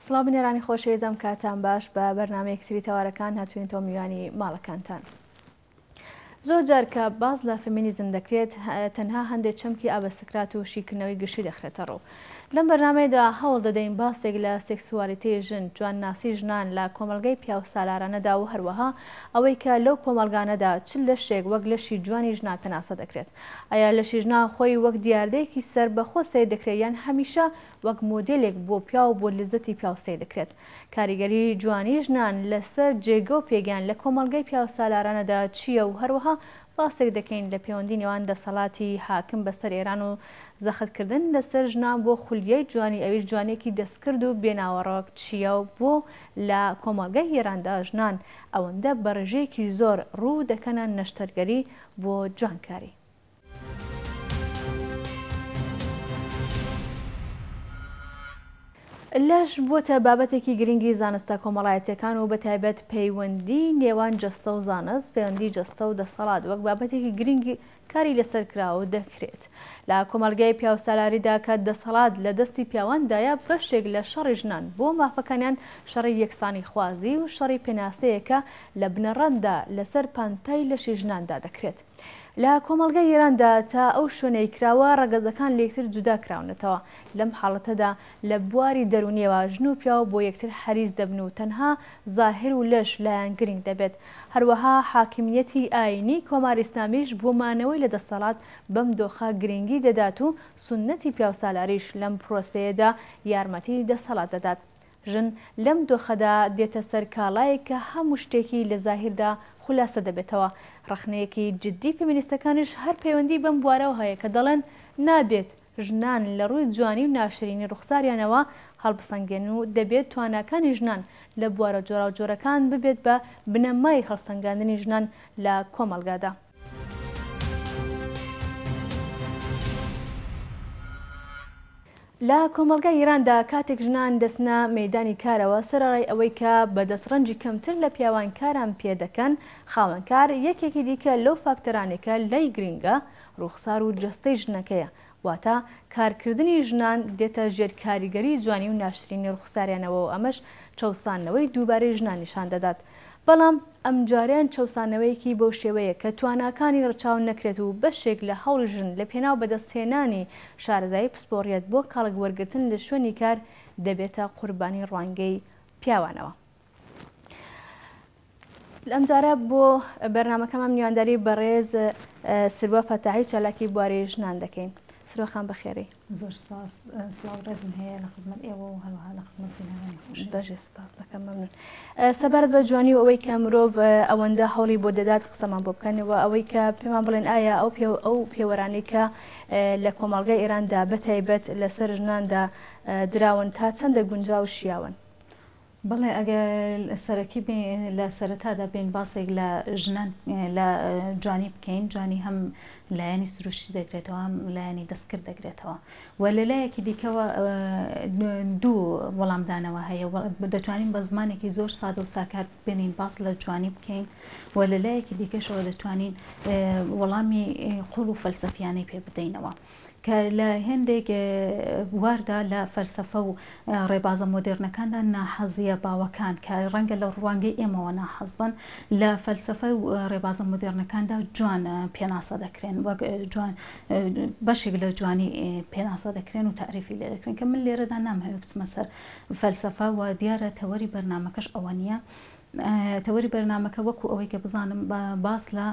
سڵاو بنێرانی خۆشەویستم کاتان باش بە بەرنامەیەکتری تەوارەکان هاتووینەوە میوانی ماڵەکانتان. زۆر جار کە باز لە فێمینیزم دەکرێت تەنها هەندێک چەمکی ئابەسکرات و شیکردنەوەی گشتی دەخرێتە ڕوو. لەم بەرنامەیەدا هەوڵ دەدەین باسێک لە سێکسوالیتەی ژن، جوانناسی ژنان لە کۆمەڵگەی پیا و سالارانەدا و هەروەها ئەوەی کە لەو کۆمەلگانەدا چ لەشێک وەک لەشی جوانی ژنان پێناسە دەکرێت. ئایا لەشی ژنان خۆی وەک دیاردەیەکی سەربەخۆ سەیر دەکرێت یان هەمیشە وەک مۆدێلێک بۆ پیا و بۆ لەزەتی پیا و سەیر دەکرێت. کاریگەری جوانی ژنان لەسەر جێگە و پێگیان لە کۆمەڵگەی پیا و سالارانەدا چییە و هەروەها باسێک دەکەین لە پەیوەندی نێوان دەسەڵاتی حاکم بەسەر ئێران و زەختکردن لەسەر ژنان بۆ خولیای جوانی ئەویش جوانێکی دەستکرد و بێناوەڕۆک چییە و بۆ لە کۆمەڵگەی ئێراندا ژنان ئەوەندە بە ڕێژەیەکی زۆر ڕوو دەکەنە نەشتەرگەری بۆ جوانکاری. لەش بووە بابەتێکی گرنگی زانستە کۆمەڵایەتیەکان و بەتایبەت پەیوەندی نێوان جەستە و زانست، پەیوەندی جەستە و دەسەڵات وەک بابەتێکی گرنگی کاری لەسەر کراوە دەکرێت. لە کۆمەلگای پیا و سالاریدا کە دەسەڵات لە دەستی پیاوەندایە بەشێک لە شەڕی ژنان بۆ مافەکانیان شەڕی یەکسانی خوازی و شەڕی پێناسەیەکە لە بنەڕەتدا لەسەر پانتای لەشی ژناندا دەکرێت. لە کۆمەلگای ئێراندا تا ئەو شوێنەی کراوە ڕەگەزەکان لە یەکتر جودا کراونەتەوە. لەم حاڵەتەدا لە بواری دەرونیەوە ژن و پیا و بۆ یەکتر حەریز دەبن و تەنها زاهر و لەش لایەن گرنگ دەبێت. هەروەها حاکمیەتی ئاینی کۆماری ئیسلامیش بۆ مانەوەی لە دەسەڵات بەم دۆخە گرنگی دەدات و سونەتی پیا و سالاریش لەم پرۆسەیەدا یارمەتی دەسەڵات دەدات. ژن لەم دۆخەدا دێتە سەر کاڵایەک کە هەموو شتێکی لە زاهردا خولاسە دەبێتەوە. ڕخنەیەکی جددی فێمینیستەکانیش هەر پەیوەندی بەم بوارەوە هەیە کە دەڵێن نابێت ژنان لە ڕووی جوانی و ناشرینی ڕوخساریانەوە هەڵبسەنگێن و دەبێت تواناکانی ژنان لە بوارە جۆراوجۆرەکان ببێت بە بنەمای هەڵسەنگاندنی ژنان لە کۆمەلگادا. لە کۆمەلگای ئێراندا کاتێک ژنان دەستنە مەیدانی کارەوە سەرڕای ئەوەی کە بە دەستڕەنجی کەمتر لە پیاوان کاران پێدەکەن، خاوەنکار یەکێکی دیکە لەو فاکتەرانێکە لای گرنگە ڕوخسار و جەستەی ژنەکەیە، واتە کارکردنی ژنان دێتە ژێر کاریگەری جوانی و ناشرینی ڕوخساریانەوە و ئەمەش چەوسانەوەی دووبارەی ژنان نیشان دەدات. بەڵام ئەم جاریان چەوسانەوەیەکی بەو شێوەیە کە تواناکانی ڕەچاو نەکرێت و بەشێک لە هەوڵ ژن لە پێناو بەدەستهێنانی شارەزایی پسپۆڕیەت بۆ کاڵک وەرگرتن لە شوێنی کار دەبێتە قوربانی ڕوانگەی پیاوانەوە. ئەم جارە بۆ بەرنامەکەمان میوانداری بەڕێز سروە فەتاحی چالاکی بوارەی ژنان دەکەین. سروەخان بەخێرەی. زۆر سپاس. سڵاو ڕێزم هەیە لە خزمەت ئێوە و هەروەها لە خزمەت بینەرانی خۆش. بەشێ سپاس دەکەم مەمنون. سەبارەت بە جوانی و ئەوەی کە مرۆڤ ئەوەندە هەوڵی بۆ دەدات قسەمان بۆ بکەنەوە ئەوەی کە پێمان بڵێن ئایا ئەو پێوەرانی کە لە کۆمەڵگەی ئێراندا بەتایبەت لەسەر ژناندا دراون تا چەندە گونجاو و شیاون؟ بەڵێ ئەگەر سەرەکی لە سەرەتادا بین باسێک لە ژنان لە جوانی بکەین، جوانی هەم لایەنی سروشتی دەگرێتەوە هەم لایەنی دەستکرد دەگرێتەوە و لە لایەکی دیکەوە دوو وەڵامدانەوە هەیە. دەتوانین بە زمانێکی زۆر سادە و ساکار بێنین باس لە جوانی بکەین و لە لایەکی دیکەشەوە دەتوانین وەڵامی قوڵ و فەلسەفیانەی پێ بدەینەوە کە لە هێندێک واردا لە فەلسەفە و ڕێبازە مۆدێرنەکاندا ناحەزیە باوەکان کە ڕەنگە لە ڕوانگەی ئێمەوە ناحەز بن، لە فەلسەفە و ڕێبازە مۆدێرنەکاندا جوان پێناسە دەکرێن، وەک جوان بەشێک لە جوانی پێناسە دەکرێن و تعریفی لێ دەکرێن کە من لێرەدا نامهەوێت بچمە سەر فەلسەفە و دیارە تەوەری بەرنامەکەش ئەوە نییە. تەوەری بەرنامەکە وەکو ئەوەی کە بزانم باس لە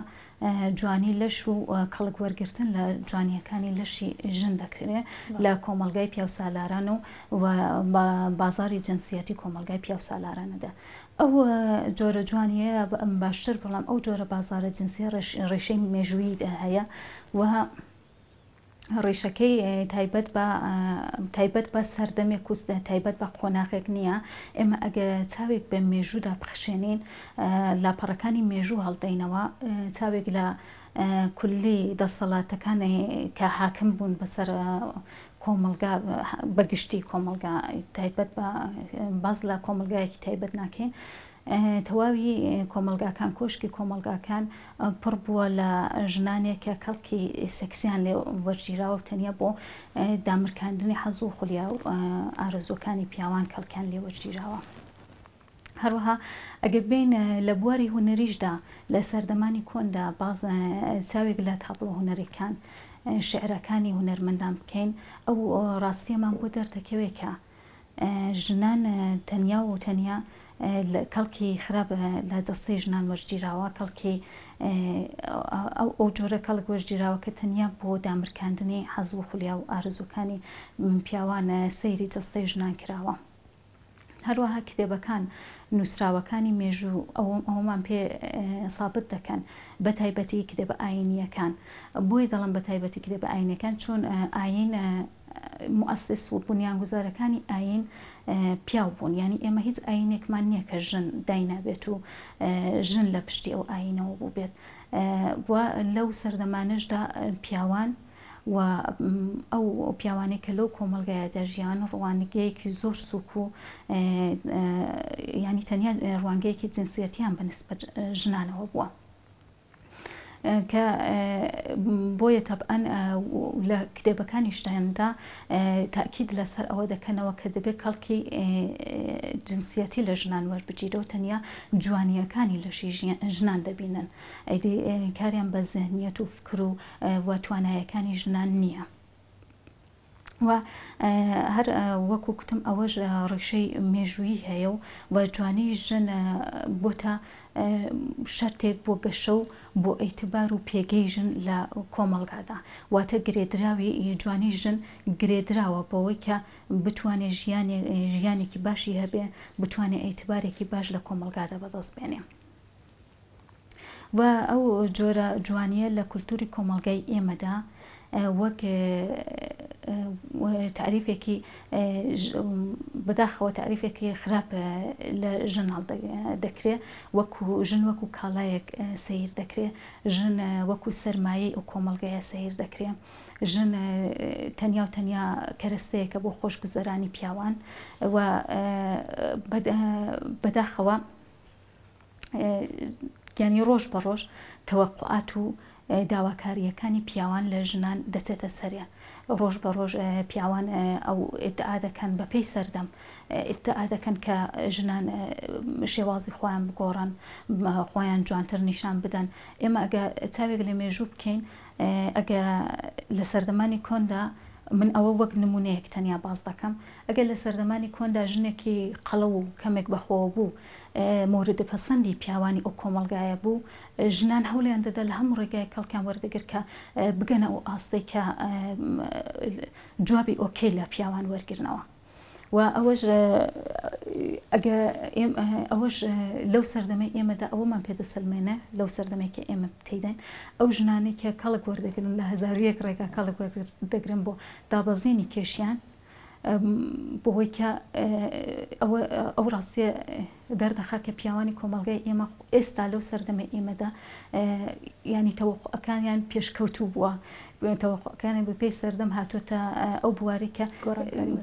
جوانی لەش و کەڵک وەرگرتن لە جوانیەکانی لەشی ژن دەکرێت لە کۆمەلگای پیا و سالاران و بازاری جنسیەتی کۆمەلگای پیا و سالارانەدا. ئەو جۆرە جوانیە باشتر بڵام ئەو جۆرە بازارە جنسی ڕێشەی مێژووی هەیە و ڕێشەکەی تایبەت بە سەردەمێک و تایبەت بە قۆناغێک نییە. ئێمە ئەگە چاوێک بە مێژوودا بخشێنین لاپەڕەکانی مێژوو هەڵدەینەوە، چاوێک لە کولی دەسەڵاتەکانی کە حاکم بوون بەسەر کۆمەلگا بەگشتی کۆمەلگا تایبەت بە باز لە کۆمەلگایەکی تایبەت ناکەین تەواوی کۆمەلگاکان کۆشکی کۆمەلگاکان پڕ بووە لە ژنانێکە کەڵکی سەکسیان لێ وەرگیراوە و تەنیا بۆ دامرکاندنی حەز و خولیا و ئارەزوەکانی پیاوان کەڵکیان لێ وەرگیراوە. هەروەها ئەگە بین لە بواری هونەریشدا لە سەردەمانی کۆندا باز چاوێک لە تاپڵۆ هونەرەکان شعرەکانی هونەرمەندان بکەین ئەو ڕاستیەمان بۆ دەردەکەوێت کە ژنان تەنیا و تەنیا کەڵکی خراپ لە دەستەی ژنان وەرگیراوە کەڵکی ئەو جۆرە کەڵک وەرگیراوە کە تەنیا بۆ دامرکاندنی حەز و خولیا و ئارزوەکانی پیاوان سەیری دەستەی ژنان کراوە. هەروەها کتێبەکان نووسراوەکانی مێژوو ئەومان پێ سابت دەکەن بە تایبەتی کتێبە ئاینیەکان بۆی دەڵم بە تایبەتی کتێبە ئاینەکان چۆن ئاین مؤسس و بنیانگوزارەکانی ئاین پیاو بوون یعنی ئێمە هیچ ئاینێکمان نییە کە ژن داینابێت و ژن لە پشتی ئەو ئاینەوە بوو بێت لەو سەردەمانشدا پیاوان و ئەو پیاوانەی کە لەو کۆمەلگایە دەژیان ڕوانگەیەکی زۆر سووک و ینی تەنیا ڕوانگەیەکی جنسیەتیان بەنسبەت ژنانەوە بووە کە بۆیە تەبعەن لە کتێبەکانی شتەیاندا تاکید لەسەر ئەوە دەکەنەوە کە دەبێت کەڵکی جنسیەتی لە ژنان وەربگیرەوە تەنیا جوانیەکانی لەشی ژنان دەبینن ئەیدی کاریان بە زەهنیەت و فکر و توانایەکانی ژنان نییە. و هەر وەکو کوتم ئەوەش ڕێشەی مێژوویی هەیە و جوانی ژن بۆتە شەرتێک بۆ گەشە و بۆ ئەیتبار و پێگەی ژن لە کۆمەلگادا واتە گرێدراوی جوانی ژن گرێدراوە بەوەی کە بتوانێت ژیانێکی باشی هەبێ بتوانێت ئەیتبارێکی باش لە کۆمەلگادا بەدەست بێنێ. و ئەو جۆرە جوانیە لە کولتوری کۆمەلگای ئێمەدا وەک تعریفێکی بەداخەوە تعریفێکی خراپ لە ژن دەکرێت وەکو ژن وەکو کاڵایەک سەیر دەکرێت ژن وەکو سەرمایەی ئەو کۆمەلگایە سەیر دەکرێت ژن تەنیا و تەنیا کەرەستەیەکە بۆ خۆشگوزەرانی پیاوان و بەداخەوە یعنی ڕۆژ بە ڕۆژ تەوەقعات و داواکاریەکانی پیاوان لە ژنان دەچێتە سەرێ ڕۆژ بە ڕۆژ پیاوان ئەو ئیدعا دەکەن بەپێی سەردەم ئیدعا دەکەن کە ژنان شێوازی خۆیان بگۆڕن خۆیان جوانتر نیشان بدەن. ئێمە ئەگە چاوێک لە مێژوو بکەین ئەگە لە سەردەمانی کۆندا من ئەوە وەک نمونەیەک تەنیا باز دەکەم ئەگەر لە سەردەمانی کۆندا ژنێکی قەڵە و کەمێک بەخۆوە بوو مۆردە پەسەندی پیاوانی ئەو کۆمەلگایە بوو ژنان هەوڵیان دەدا لە هەموو ڕێگای کەڵکیان وەردەگرت کە بگەنە ئەو ئاستەی کە جوابی ئۆکەی لە پیاوان وەرگرنەوە و ئەوەش لەو سەردەمەی ئێمەدا ئەوەمان پێدەسەلمێنە لەو سەردەمێکی ئێمە تێداین ئەو ژنانەی کە کەڵک وەردەگرن لە هەزاریەک ڕێگا کەڵک وەردەگرن بۆ دابەزینی کێشیان بۆهۆی کە ئەو ڕاستیە دەردەخا کە پیاوانی کۆمەلگای ئێمە ئێستا لەو سەردەمەی ئێمەدا ینی تەوەقعەکانیان پێشکەوتوو بووە تەوەقعەکانی بەپێی سەردەم هاتوۆتە ئەو بواری کە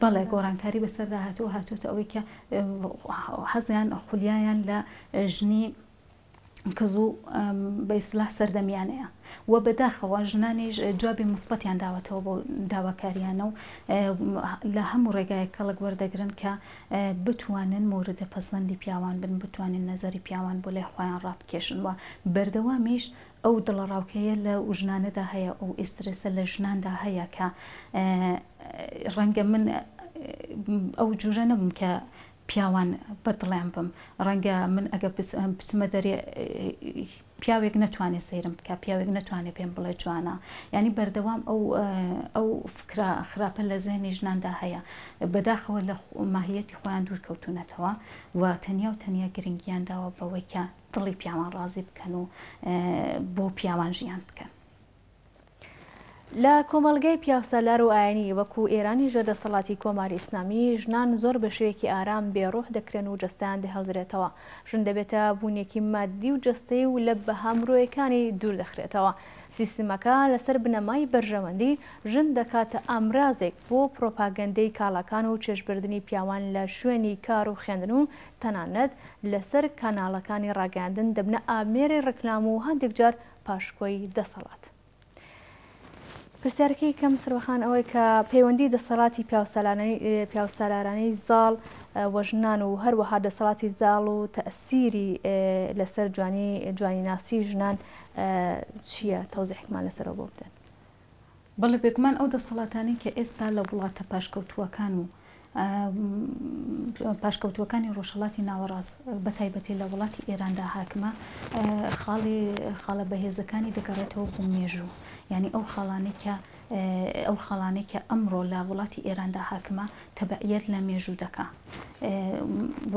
بەڵێ گۆڕانکاری بەسەردا هاتوۆتە ئەوەی کە حەزیان خولیایان لە ژنی کەز و بە ئیسلاح سەردەمیانەیە و بەداخەوە ژنانیش جوابی مثبەتیان داوەتەوە بۆ داواکاریانە و لە هەموو ڕێگایە کەڵک وەردەگرن کە بتوانن موردە پەسەندی پیاوان بن بتوانین نەزەری پیاوان بۆ لای خۆیان ڕابکێشن و بەردەوامیش ئەو دڵەڕاوکەیە لە ژنانەدا هەیە ئەو ئیسترسە لە ژناندا هەیە کە ڕەنگە من ئەو جوورە نەبووم کە پیاوان بەدڵیان بم ڕەنگە من ئەگە بچمە دەرێ پیاوێک نەتوانێت سەیرم بکە پیاوێک نەتوانێت پێم بڵێ جوانە ینی بەردەوام ئەو فکرە خراپە لە زێنی ژناندا هەیە بەداخەوە لە ماهیەتی خۆیان دوورکەوتونەتەوە و تەنیا گرنگیان داوە بەوەی کە دڵی پیاوان ڕازی بکەن و بۆ پیاوان ژیان بکەن. لە کۆمەلگەی پیاوسەلار و ئاینی وەکو ئێرانی ژەدەسەڵاتی کۆماری ئیسلامی ژنان زۆر بە شێوەیەکی ئارام بێڕۆح دەکرێن و جەستەیان دەهەڵدرێتەوە ژن دەبێتە بوونێکی مادی و جەستەی و لە بەهامرۆیەکانی دوور دەخرێتەوە سیستمەکە لەسەر بنەمای بەرژەوەندی ژن دەکاتە ئامرازێک بۆ پرۆپاگەندەی کاڵەکان و چێژبردننی پیاوان لە شوێنی کار و خوێندن و تەنانەت لەسەر کاناڵەکانی ڕاگەاندن دەبنە ئامێری ڕکلام و هەندێک جار پاشکۆی دەسەڵات. پرسیارەکەی کەم سروەخان ئەوەی کە پەیوەندی دەسەڵاتی پیاوسالارانەی زاڵ وەژنان و هەروەها دەسەڵاتی زاڵ و تەئسیری لەسەر جوانیناسی ژنان چییە؟ تەوزیحمان لەسەرەوە بۆ بدەن. بەڵێ بێگومان ئەو دەسەڵاتانەی کە ئێستا لە وڵاتە پاشکەوتووەکان و پاشکەوتووەکانی ڕۆژهەڵاتی ناوەڕاست بە تایبەتی لە وڵاتی ئێراندا حاکمە خاڵە بەهێزەکانی دەگەڕێتەوە بۆ مێژوو، یعنی ئەو خاڵانەی کە ئەمڕۆ لە وڵاتی ئێراندا حاکمە تەبعیەت لە مێژوو دەکا و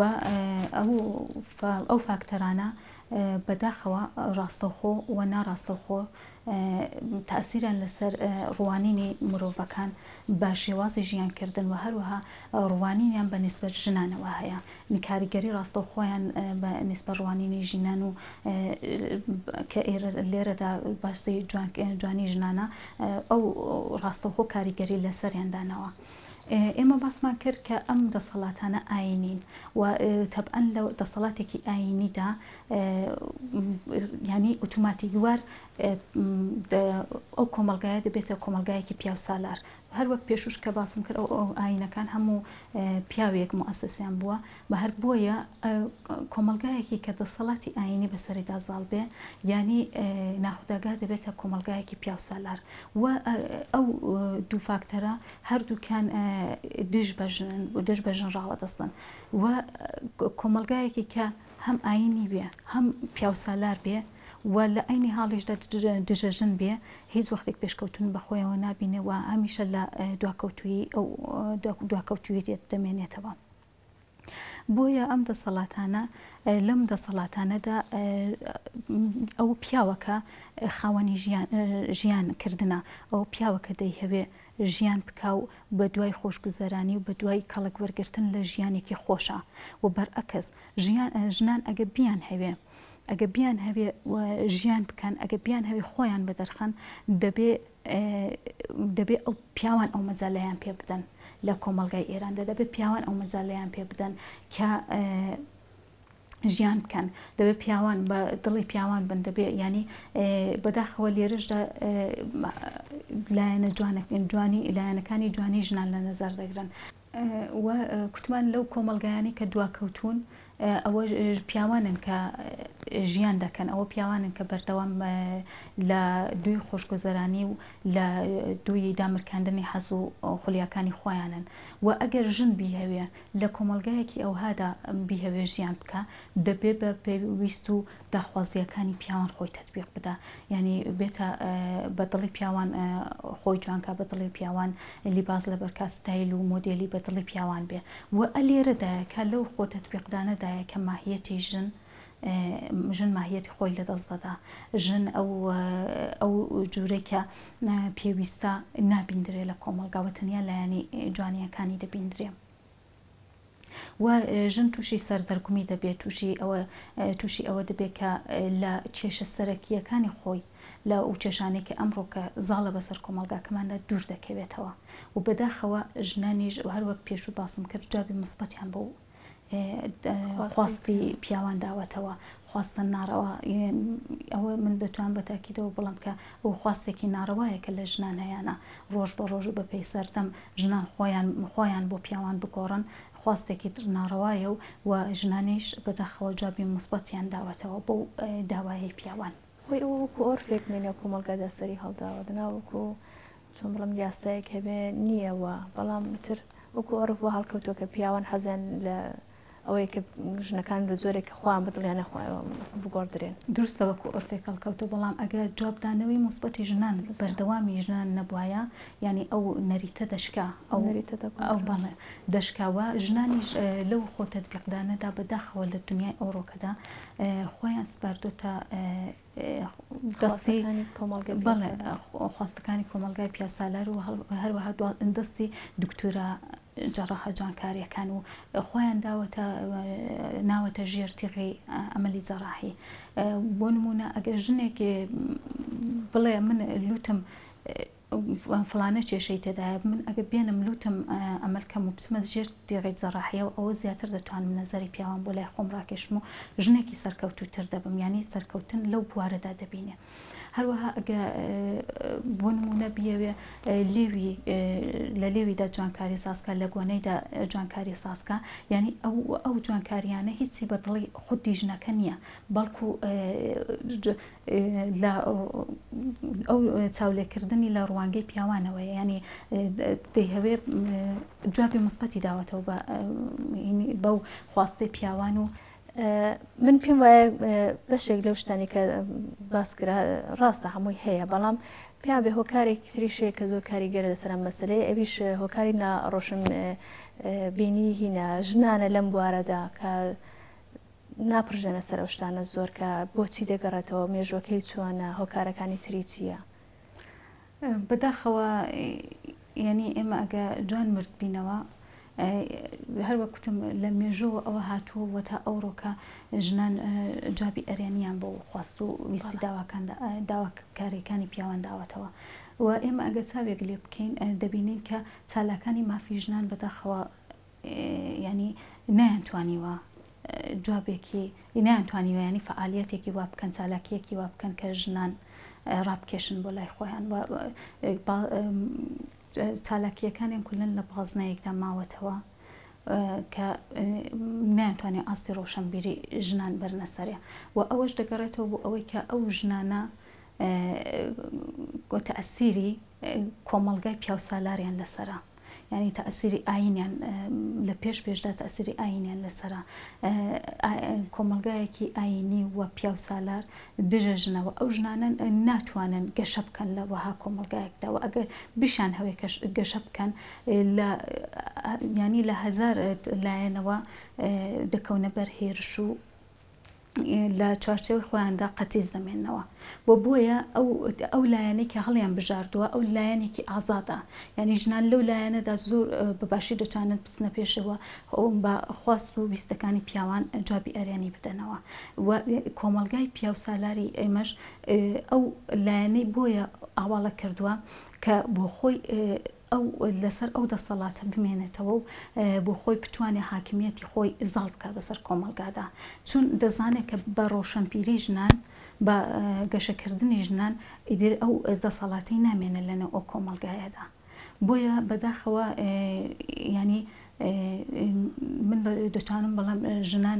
ئەو فاکتەرانە بەداخەوە ڕاستەوخۆ و ناڕاستەوخۆ تەئسیران لەسەر ڕوانینی مرۆڤەکان بە شێوازی ژیانکردن و هەروەها ڕوانینیان بە نسبەت ژنانەوە هەیە، کاریگەری ڕاستەوخۆیان بە نسبەت ڕوانینی ژینان و کە لێرەدا باسی جوانی ژنانە ئەو ڕاستەوخۆ کاریگەری لەسەریاندانەوە. ئێمە باسمان کرد کە ئەم دەسەڵاتانە ئاینین و تەبعەن لە دەسەڵاتێکی ئاینیدا ینی ئۆتۆماتیکوار ئەو کۆمەلگایە دەبێتە کۆمەلگایەکی پیاوسالار. هەر وەک پێشوش کە باسم کرد ئەو ئاینەکان هەموو پیاوێک موئەسسیان بووە بە هەر بۆیە کۆمەلگایەکی کە دەسەڵاتی ئاینی بەسەریدا زاڵ بێ ینی ناخوداگا دەبێتە کۆمەلگایەکی پیاوسالار و ئەو دوو فاکتەرە هەردووکیان دژ بە ژن ڕاوەدەستن و کۆمەلگایەکی کە هەم ئاینی بێ هەم پیاوسالار بێ و لە ئەینی حاڵیشدا دژەژن بێ هیچ وەختێک پێشکەوتن بەخۆیەوە نابینێ و هەمیشە لە دواکەوتویێت دەمێنێتەوە. بۆیە ئەم دەسەڵاتانە لەم دەسەڵاتانەدا ئەو پیاوەکە خاوەنی ژیانکردنە، ئەو پیاوەکە دەیهەوێ ژیان بکە و بە دوای خۆشگوزەرانی و بە دوای کەڵک وەرگرتن لە ژیانێکی خۆشە و بەرئەکس ژنان ئەگە بیان هەوێ ئەگە بیان هەوێ ژیان بکەن ئەگە بیان هەوێ خۆیان بەدەرخەن دەبێ ئەو پیاوان ئەو مەجاالەیان پێ بدەن لە کۆمەلگای ئێراندا دەبێت پیاوان ئەو مەجاالەیان پێ بدەن کە ژیان بکەن، دەبێت پیاوان بە دڵی پیاوان بن دەبێت ینی بەداخەوە لێرشدا لایەنە جوانی لایەنەکانی جوانی ژنان لە نەزەر دەگرن و کوتمان لەو کۆمەلگایانی کە دواکەوتون ئەوە پیاوانن کە ژیان دەکەن، ئەوە پیاوانن کە بەردەوام لە دوی خۆشگوزەرانی و لە دوی دامرکاندنی حەز و خولیاکانی خۆیانن و ئەگەر ژن بیهەوێ لە کۆمەلگایەکی ئەوهادا بیهەوێ ژیان بکە دەبێت بە پێویست و داخوازیەکانی پیاوان خۆی تەطبیق بدە، ینی بێتە بە دڵی پیاوان خۆی جوانکە، بە دڵی پیاوان لیباس لە بەرکە ستایل و مۆدێلی بە دڵی پیاوان بێ و ئەلێرەدایە کە لەو خۆ تەطبیقدانەدا کە ماهیەتی ژن ماهیەتی خۆی لەدەست دەدا، ژن ئەو جوورەی کە پێویستە نابیندرێ لە کۆمەلگاوە تەنیا لایەنی جوانیەکانی دەبیندرێ و ژن تووشی سەردەرگمی دەبێت تووشی ئەوە دەبێت کە لە کێشە سەرەکیەکانی خۆی لە ئەو کێشانێک کە ئەمڕۆ کە زاڵە بەسەر کۆمەلگاکەماندا دوور دەکەوێتەوە و بەداخەوە ژنانیش هەر وەک پێشوو باسم کرد جوابی مثبەتیان بۆ خواستی پیاوان داوەتەوە، خواستن ناڕەوا ئەوە من دەتوان بە تاکیدەوە بڵم کە ئەو خواستێکی ناڕەوایە کە لە ژنان هەیەە ڕۆژ بە ڕۆژ بە پێی سەردەم ژنان خۆیان بۆ پیاوان بگۆڕن خواستێکی ناڕەوایە و ژنانیش بەداخەوە جوابی مثبەتیان داوەتەوە بۆ داوای پیاوان. خۆی ئەوە وەکو ئۆرفێک نێنێ کۆمەلگادا سەری هەڵداوە دناوەکو چۆن بڵم یاستەیەک هەبێ نییەوە، بەڵام تر وەکو ئۆرف بۆ هەڵکەوتووە کە پیاوان حەزیان لە ئەوەیە کە ژنەکان لە جۆرێک خۆیان بدڵیانە خۆیەوە بگۆڕدرێن. دروستە وەکو ئۆرفێک هەڵکەوتو، بەڵام ئەگەر جوابدانەوەی مثبەتی ژنان بەردەوامی ژنان نەبووایە ینی ئەو نەریتە دەشکا ئەو بەڵێ دەشکاوە ژنانیش لەو خۆ تەطبیقدانەدا بەداخەوە لە دنیای ئەوڕۆکەدا خۆیان سپاردۆتە دەستی خواستەکانی کۆمەلگای پیاوسالار و هەروەها دەستی دکتۆرە جەڕاحە جوانکاریەکان و خۆیان ناوەتە ژێر تیغی ئەمەلی جەڕاحی. بۆ نمونە ئەگەر ژنێکی بڵێ من لوتم فلانە کێشەی تێدایە، من ئەگە بێنم لوتم ئەمەلکەم و بچمە ژێر تێغی جەڕاحیە و ئەوە زیاتر دەتوانم نەزەری پیاوان بۆ لای خۆم ڕاکێشم و ژنێکی سەرکەوتوتر دەبم، ینی سەرکەوتن لەو بوارەدا دەبینێ. هەروەها ئەگە بۆ نمونە بیەوێ لە لێویدا جوانکاری ساسکە، لە گۆنەیدا جوانکاری ساسکە، ینی ئەو جوانکاریانە هیچی بە دڵی خودی ژنەکە نییە، بەڵکو ئەو چاولێکردنی لە ڕوانگەی پیاوانەوەی، ینی دەیهەوێ جوابی مثبەتی داوەتەوە بەو خواستەی پیاوان. و من پێم وایە بەشێک لەو شتانی کە باسکرا ڕاستە هەمووی هەیە، بەڵام پێیان بێ هۆکارێکی تریشەیە کە زۆر کاریگەرە لەسەر ئەم مەسەلەیە، ئەویش هۆکاری ڕۆشن بینی هینە ژنانە لەم بوارەدا کە ناپڕژێنە سەر ئەو شتانە زۆر کە بۆچی دەگەڕێتەوە، مێژوەکەی چۆنە، هۆکارەکانی تری چییە. بەداخەوە ینی ئێمە ئەگە جوان مرد بینەوە، هەروەکوتم لە مێژووە ئەوە هاتووە تا ئەوڕۆکە ژنان جوابی ئەرێنیان بۆ خواست و ویستی داواکاریەکانی پیاوان داوەتەوە. و ئێمە ئەگە چاوێک لێ بکەین دەبینین کە چالاکانی مافی ژنان بەداخەوە ینی نەیانتوانیوە جوابێکی نەیانتوانیوە، ینی فعالیەتێکی وا بکەن، چالاکیەکی وا بکەن کە ژنان ڕابکێشن بۆ لای خۆیان. چالاکیەکانیان کولن لە بازنەیەکدا ماوەتەوە کە ناتوانێت ئاستی ڕۆشنبیری ژنان بەرنەسەرێ، و ئەوەش دەگەڕێتەوە بۆ ئەوەی کە ئەو ژنانە تەئەسیری کۆمەڵگای پیاوسالاریان لەسەرە، ینی تەئەسیری ئاینیان لە پێشدا تەئەسیری ئاینیان لەسەرە، کۆمەلگایەکی ئاینی وە پیاوسالار دژە ژنەوە. ئەو ژنانە ناتوانن گەشە بکەن لە وەها کۆمەلگایەکدا، و ئەگەر بیشان هەوێ گەشە بکەن ینی لە هەزار لایەنەوە دەکەونە بەر هێرش و لە چوارچێوەی خۆیاندا قەتیز دەمێنەوە. بۆیە ئەو لایەنەی کە هەڵیان بژاردووە ئەو لایەنێکی ئازادە، ینی ژنان لەو لایەنەدا زۆر بەباشی دەتوانن بچنە پێشەوە بە خواست و ویستەکانی پیاوان جوابی ئەرێنی بدەنەوە. و کۆمەلگای پیاوسالاری ئێمەش ئەو لایەنەی بۆیە ئاواڵە کردووە کە بۆ خۆی ئەو لەسەر ئەو دەسەڵاتە بمێنێتەوە و بۆ خۆی بتوانێت حاکمیەتی خۆی زاڵ بکات بەسەر کۆمەلگادا، چون دەزانێت کە بە ڕۆشنبیری ژنان، بە گەشەکردنی ژنان ئیدر ئەو دەسەڵاتی نامێنە لەنێو ئەو کۆمەلگایەدا. بۆیە بەداخەوە ینی من دەتوانم بەڵام ژنان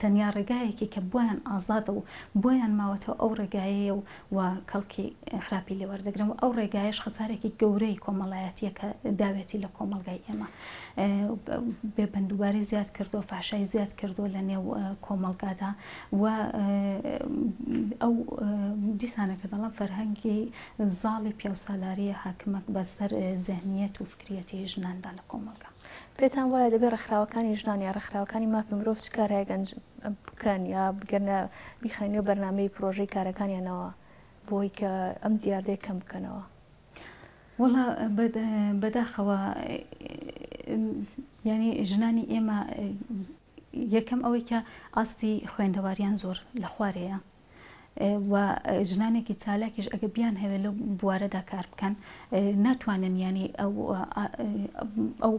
تەنیا ڕێگایەکی کە بۆیان ئازادە و بۆیان ماوەتەوە ئەو ڕێگایەیە و کەڵکی خراپی لێوەردەگرن، و ئەو ڕێگایش خەسارێکی گەورەی کۆمەڵایەتیە کە داوێتی لە کۆمەلگای ئێمە بێبەندوباری زیاد کردو، فاشای زیاد کردو لە نێو کۆمەلگادا. و ئەو دیسانە کە دەڵام فەرهەنگی زاڵی پیاوسالاریە حاکمە بەسەر زەهنیەت و فکریەتی ژناندا لە کۆمەلگا. پێتان وایە دەبێت ڕێکخراوەکانی ژنان یا ڕێکخراوەکانی مافی مرۆڤ چ کارێک بکەن یا بگەرنە بیخەنەوە بەرنامەی پرۆژەی کارەکانیانەوە بۆی کە ئەم دیاردەیە کەم بکەنەوە؟ وەڵا بەداخەوە ینی ژنانی ئێمە یەکەم ئەوەی کە ئاستی خوێندەواریان زۆر لە خوارەیە، و ژنانێکی چالاکیش ئەگە بیان هەوێت لەو بوارەدا کار بکەن ناتوانن ینی ئەو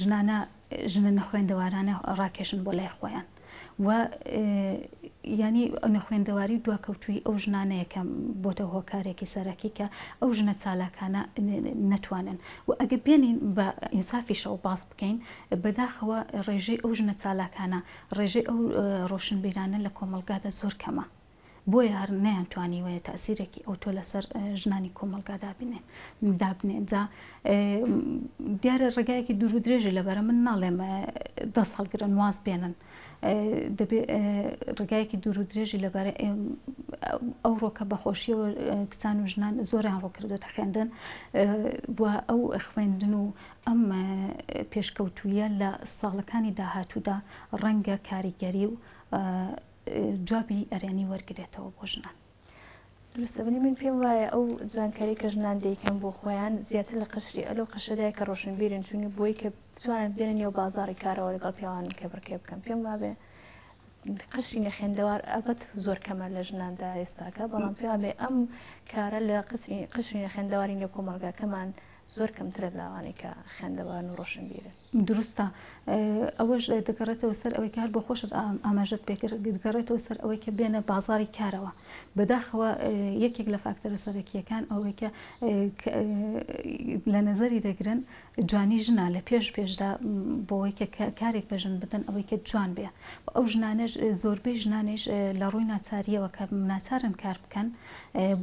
ژنە نەخوێندەوارانە ڕاکێشن بۆ لای خۆیان. و ینی نەخوێندەواری دواکەوتووی ئەو ژنانەیەکەم بۆتە هۆکارێکی سەرەکی کە ئەو ژنە چالاکانە نەتوانن. و ئەگە بێنین بە ئینسافیشەوە باس بکەین، بەداخەوە ڕێژەی ئەو ژنە چالاکانە، ڕێژەی ئەو ڕۆشنبیرانە لە کۆمەلگادا زۆر کەمە، بۆیە هەر نەیانتوانیوەیە تەئسیرێکی ئەوتۆ لەسەر ژنانی کۆمەلگا دابنێن. جا دیارە ڕێگایەکی دوور و درێژی لەبەرە من ناڵێم دەست هەڵگرن واز بێنن، دەبێت ڕێگایەکی دوور و درێژی لەبەرە ئەو ڕۆکە بەخۆشیەوە کچان و ژنان زۆریان ڕۆکردوتە خوێندن، بۆ ئەو خوێندن و ئەم پێشکەوتوویە لە ساڵەکانی داهاتوودا ڕەنگە کاریگەری و جوابی ئەرێنی وەرگێتەوە بۆ ژنان. درستە بنی من پێم وایە ئەو جوانکاری کە ژنان دەیکەن بۆ خۆیان زیاتر لە قشری ئەلەو قەشەدای کە ڕۆشنبیرن چونی بۆی کە بتوانن بێنن نێو بازاڕی کارەوە لەگەڵ پیاوان کێبڕکێ بکەن پێم وابێ قشری نەخێندەوار ئەبەت زۆر کەمە لە ژناندا ئێستاکە بەڵام پێم وابێ ئەم کارە لە قشری نەخێندەواری نێو کۆمەلگاکەمان زۆر کەمترە لەوانەی کە خوێندەوارن و ڕۆشنبیرن. دروستە ئەوەش دەگەڕێتەوە سەر ئەوەی کار بۆ خۆشت ئاماژەت پێکرد دەگەڕێتەوە سەر ئەوەی کە بێنە بازاری کارەوە بەداخەوە یەکێک لە فاکتەرە سەرەکیەکان ئەوەی کە لە نەزەری دەگرن جوانی ژنە لە پێشدا بۆەوەی کە کارێک بەژن بدەن ئەوەی کە جوان بێ ئەو ژنانش زۆربەی ژنانش لە ڕووی ناچاریەوە کە ناچارن کار بکەن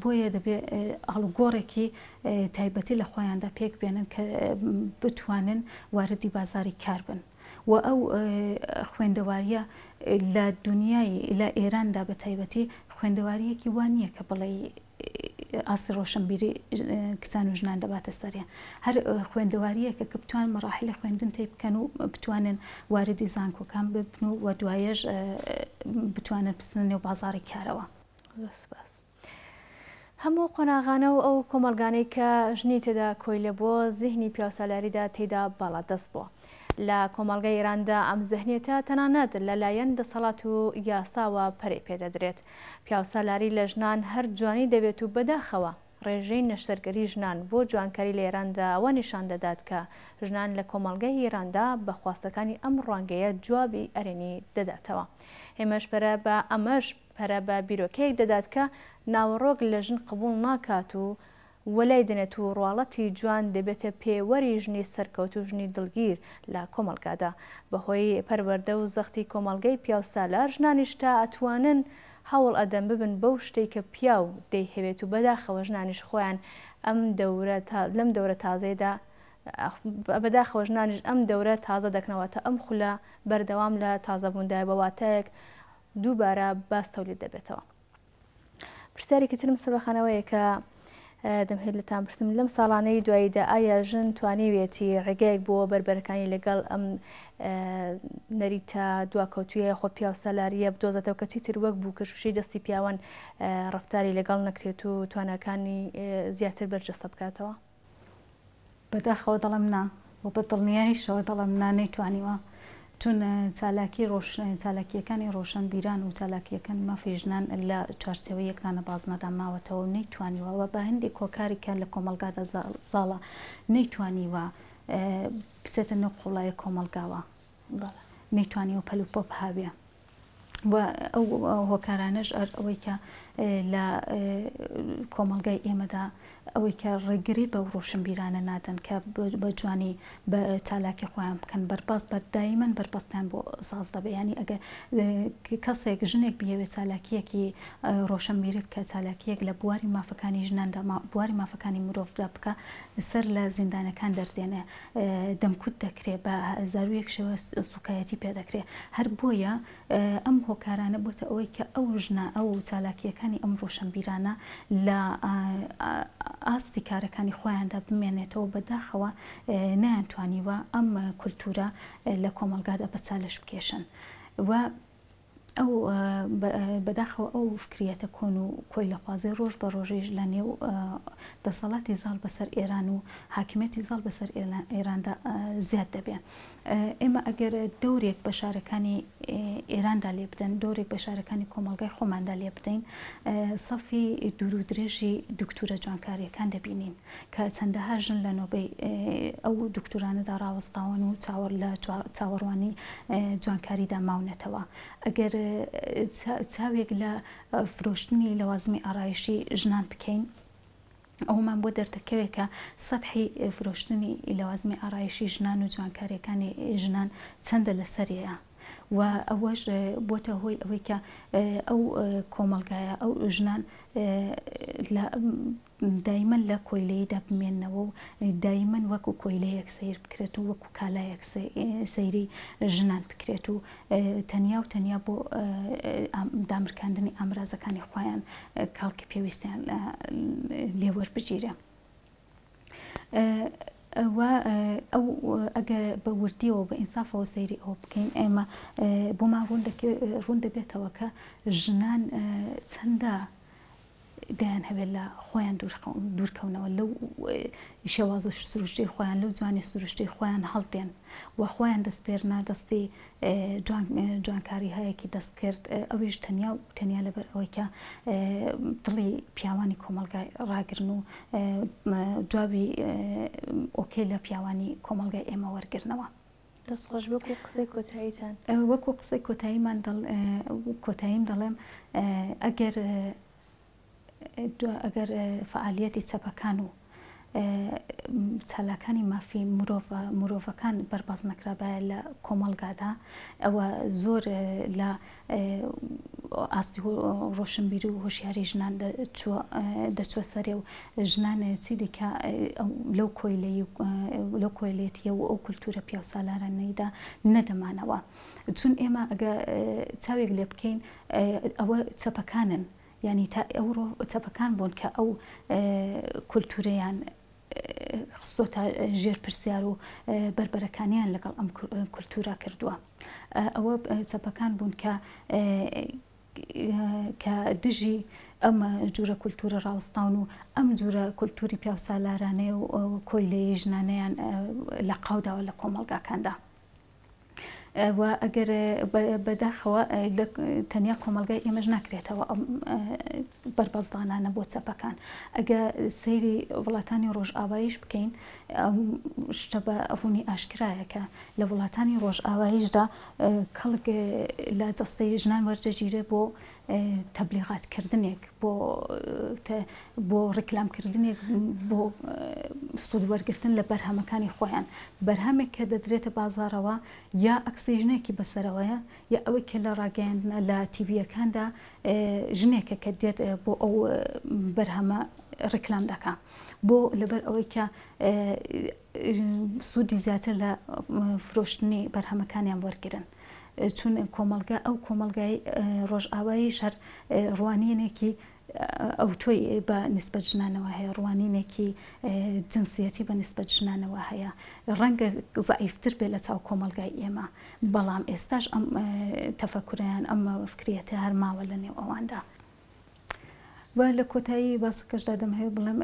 بۆیە دەبێت ئاڵگۆڕێکی تایبەتی لە خۆیاندا پێک بێنن کە بتوانن واردی بازاری کار بن و ئەو خوێندەواریە لە دنیای لە ئێراندا بە تایبەتی خوێندەواریەکی وان نییە کە بڵێ ئاسی ڕۆشنبیری کچان و ژنان دەباتە سەریان هەر خوێندەواریەکە کە بتوان مەراحلی خوێندن تێ بکەن و بتوانن واردی زانکۆکان ببن و دوایەش بتوانن بچنە نێو بازاری کارەوە. سپاس. هەموو قۆناغانە و ئەو کۆمەلگانەی کە ژنی تێدا کۆی لە بۆ زیهنی پیاوسالاریدا تێدا باڵا دەست بووە. لە کۆمەڵگەی ئێراندا ئەم زەهنیەتە تەنانەت لەلایەن دەسەڵات و یاساوە پەرەی پێدەدرێت. پیاوسالاری لە ژنان هەر جوانی دەبێت و بەداخەوە ڕێژەی نەشتەرگەری ژنان بۆ جوانکاری لە ئێراندا ئەوە نیشان دەدات کە ژنان لە کۆمەڵگەی ئێراندا بە خواستەکانی ئەم ڕوانگەیە جوابی ئەرێنی دەداتەوە. ئێمەش پەرە بە بیرۆکەیەک دەدات کە ناوەڕۆک لە ژن قبول ناکات و وەلای دێنێت و ڕواڵەتی جوان دەبێتە پێوەری ژنی سەرکەوت و ژنی دڵگیر لە کۆمەلگادا. بەهۆی پەروەردە و زەختی کۆمەلگەی پیاوسالار ژنانیش تا ئەتوانن هەوڵ ئەدەم ببن بەو شتێک کە پیاو دەیهەوێت و بەداخەوە ژنانیش خۆیان لەم دەورە تازەیەدا بەداخەوە ژنانیش ئەم دەورە تازە دەکەنەوەتە ئەم خولە بەردەوام لە تازەبووندای بەواتایەک دووبارە باس تەولید دەبێتەوە. پرسیارێکی ترم سەربەخانەوەیە کە دەمهێت لەتان پرسم لەم ساڵانەی دواییدا ئایا ژن توانیوێتی ڕێگایەک بۆ بەربەرەکانی لەگەڵ ئەم نەریتە دواکەوتویە خۆ پیاوسالاریە بدۆزێتەوە کە چیتر وەک بوو کەشوشی دەستی پیاوان ڕەفتاری لەگەڵ نەکرێت و توانەکانی زیاتر بەرجەستە بکاتەوە؟ بەداخەوە دەڵم نا بۆ بەدڵنیاییشەوە دەڵم نا نەیتوانیوە چون چالاکیەکانی ڕۆشنبیران و چالاکیەکان مافی ژنان لە چارچەوەی یەکتانە بازنەدا ماوەتەوە نەیتوانیوە بە هەندێک کۆکاریکە لە کۆمەلگادا زاڵە نەیتوانیوە بچێتە نەو قوڵایە کۆمەلگاوە نەیتوانیوە پەلوپۆپ هاوێ و ئەو هۆکارانەش ئەوەی کە لە کۆمەلگای ئێمەدا ئەوەی کە ڕێگری بە ڕۆشنبیرانە نادەن کە بە جوانی بە چالاکی خۆیان بکەن بەرباس بە دایمەن بەربەستیان بۆ ساز دەبێت ینی ئەگە کەسێک ژنێک بێوێت چالاکیەکی ڕۆشنبیری بکە چالاکیەک لە بواری مافەکانی ژناندا بواری مافەکانی مرۆڤدا بکە سەر لە زیندانەکان دەردێنێ دەمکوت دەکرێت بە زارویەک شێوە سوکایەتی پێدەکرێت هەر بۆیە ئەم هۆکارانە بۆتە ئەوەی کە ئەو ژنە ئەو چالاکیەکانی ئەم ڕۆشنبیرانە لە ئاستی کارەکانی خۆیاندا بمێنێتەوە بەداخەوە نەیانتوانیوە ئەم کولتورە لە کۆمەلگادا بە چالش بکێشن و ئەو بەداخەوە ئەو فکریەتە کۆن و کۆی لە خوازی ڕۆژ بە ڕۆژێژ لە نێو دەسەڵاتی زاڵ بەسەر ئێران و حاکمیەتی زاڵ بەسەر ئێراندا زیاد دەبێت. ئێمە ئەگەر دەورێک بە شارەکانی ئێراندا لێ بدەن دەورێک بە شارەکانی کۆمەلگای خۆماندا لێ بدەین سەفی دوور و درێژی دکتورە جوانکاریەکان دەبینین کە چەندەها ژن لە نۆبەی ئەو دکتورانەدا ڕاوەستاون و لە چاوەڕوانی جوانکاریدا ماونەتەوە. ئەگەر چاوێک لە فرۆشتنی لەوازمی ئارایشی ژنان بکەین ئەومان بۆ دەردەکەوێت کە سەدحی فرۆشتنی لەوازمی ئارایشی ژنان و جوانکاریەکانی ژنان چەندە لەسەریەیە و ئەوەش بۆتە هۆی ئەوەی کە ئەو کۆمەلگایە ئەو ژنان دایمەن لە کۆیلەیەدا بمێننەوە و دایمەن وەکو کۆیلەیەک سیر بکرێت و وەکو کالایەک سەیری ژنان بکرێت و تەنیا بۆ دامرکاندنی ئامرازەکانی خۆیان کاڵکی پێویستیان لێوەربگیرە. ئەو ئەگەر بە وردیەوە بە ئینسافەوە سەیری ئەوە بکەین ئێمە بۆمان ڕوون دەبێتەوە کە ژنان چەندە دایان هەبێت لە خۆیان دوورکەونەوە لەو شێوازە سروشتەی خۆیان لەو جوانی سروشتەی خۆیان هەڵدێن و خۆیان دەستپێرنا دەستی جوانکاری هەیەکی دەست کرد ئەویش تەنیا لەبەر ئەوەی کە دڵی پیاوانی کۆمەلگای ڕاگرن و جوابی ئۆکێ لە پیاوانی کۆمەلگای ئێمە وەرگرنەوە. دەستخۆش وەکو قسەی کۆتاییتان وەکو قسەی کۆتاییمان کۆتاییم دەڵێم ئەگەر فعالیەتی چەپەکان و چالاکانی مافی مرۆڤەکان بەرباز نەکرابایە لە کۆمەلگادا ئەوە زۆر لە ئاستی ڕۆشنبیری و هۆشیاری ژنان دەچوە سەرێ و ژنان چی دیکە لەو کۆیلێتیە و ئەو کولتورە پیا و سالارانەیدا نەدەمانەوە چون ئێمە ئەگە چاوێک لێ بکەین ئەوە چەپەکانن یعنی تا ئەوڕۆ چەپەکان بوون کە ئەو کولتورەیان خستۆتە ژێر پرسیار و بربەرەکانیان لەگەڵ ئەم کولتورا کردووە ئەوە چەپەکان بوون کە دژی ئەم جورە کولتورە ڕاوستان و ئەم جورە کولتوری پیا و سالارانەیە و کۆیلەی ژنانەیان لە قاوداوە لە کۆمەلگاکاندا و ئەگەر بەداخەوە تەنیا کۆمەلگای ئێمەش ناکرێتەوە ئەم بەربەزدانانە بۆ چەپەکان ئەگە سەیری وڵاتانی ڕۆژئاواییش بکەین شتە بە ڕوونی ئاشکرایە کە لە وڵاتانی ڕۆژئاواییشدا کەڵک لە دەستەی ژنان وەردەگیرێ بۆ تەبلیغاتکردنێک بۆ ڕیکلامکردنێک بۆ سوودوەرگرتن لە بەرهەمەکانی خۆیان بەرهەمێک کە دەدرێتە بازارەوە یا ئەکسی ژنێکی بەسەرەوەیە یا ئەوەی کە لە ڕاگەیاندنە لە تیڤیەکاندا ژنێکە کە دێت بۆ ئەو بەرهەمە ڕیکلام دەکا بۆ لەبەر ئەوەی کە سوودی زیاتر لە فرۆشتنی بەرهەمەکانیان وەرگرن چون کۆمەلگا ئەو کۆمەلگای ڕۆژئاوایی شەر ڕوانینێکی ئەو تۆی بە نسبەت ژنانەوە هەیە ڕوانینێکی جنسیەتی بە نسبەت ژنانەوە هەیە ڕەنگە زەعیفتر بێت لە چاو کۆمەلگای ئێمە بەڵام ئێستاش ئەم تەفەکوریان ئەم فکرێتە هەر ماوە لە نێو ئەواندا و لە کۆتایی باسەکەشدا دەم هەیە بڵێم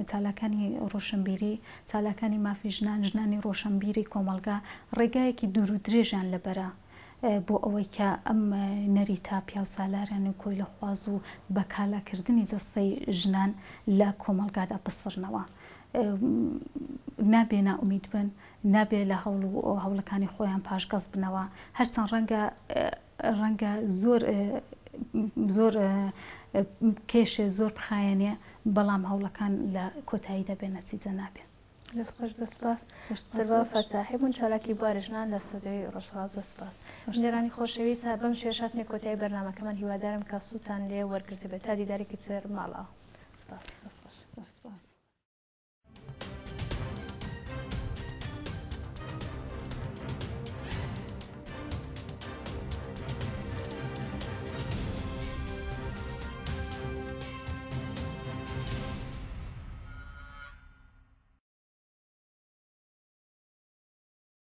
چالاکانی ڕۆشنبیری چالاکانی مافی ژنانی ڕۆشنبیری کۆمەلگا ڕێگایەکی دوور و درێژیان لەبەرە بۆ ئەوەی کە ئەم نەریتا پیا و سالاران و کۆی لە خواز و بەکالاکردنی جەستەی ژنان لە کۆمەلگادا بسڕنەوە نابێ نائومید بن نابێ لە هەوڵەکانی خۆیان پاشگەز بنەوە هەرچەند ڕەنگە زۆر کێشێ زۆر بخایەنێ بەڵام هەوڵەکان لە کۆتایی دەبێ نەتیجە نابێت. دەستخۆش سپاس سەربا فەتاحی بوون چالاکی بارژنان لە سەدەی ڕۆژهەڵات سپاس ژێرانی خۆشەویست بەم شێشاتنێ کۆتایی بەرنامەکەمان هیوادارم کە سووتان لێ وەرگرتە بێت تا دیدارێکی تر ماڵەوە سپاس.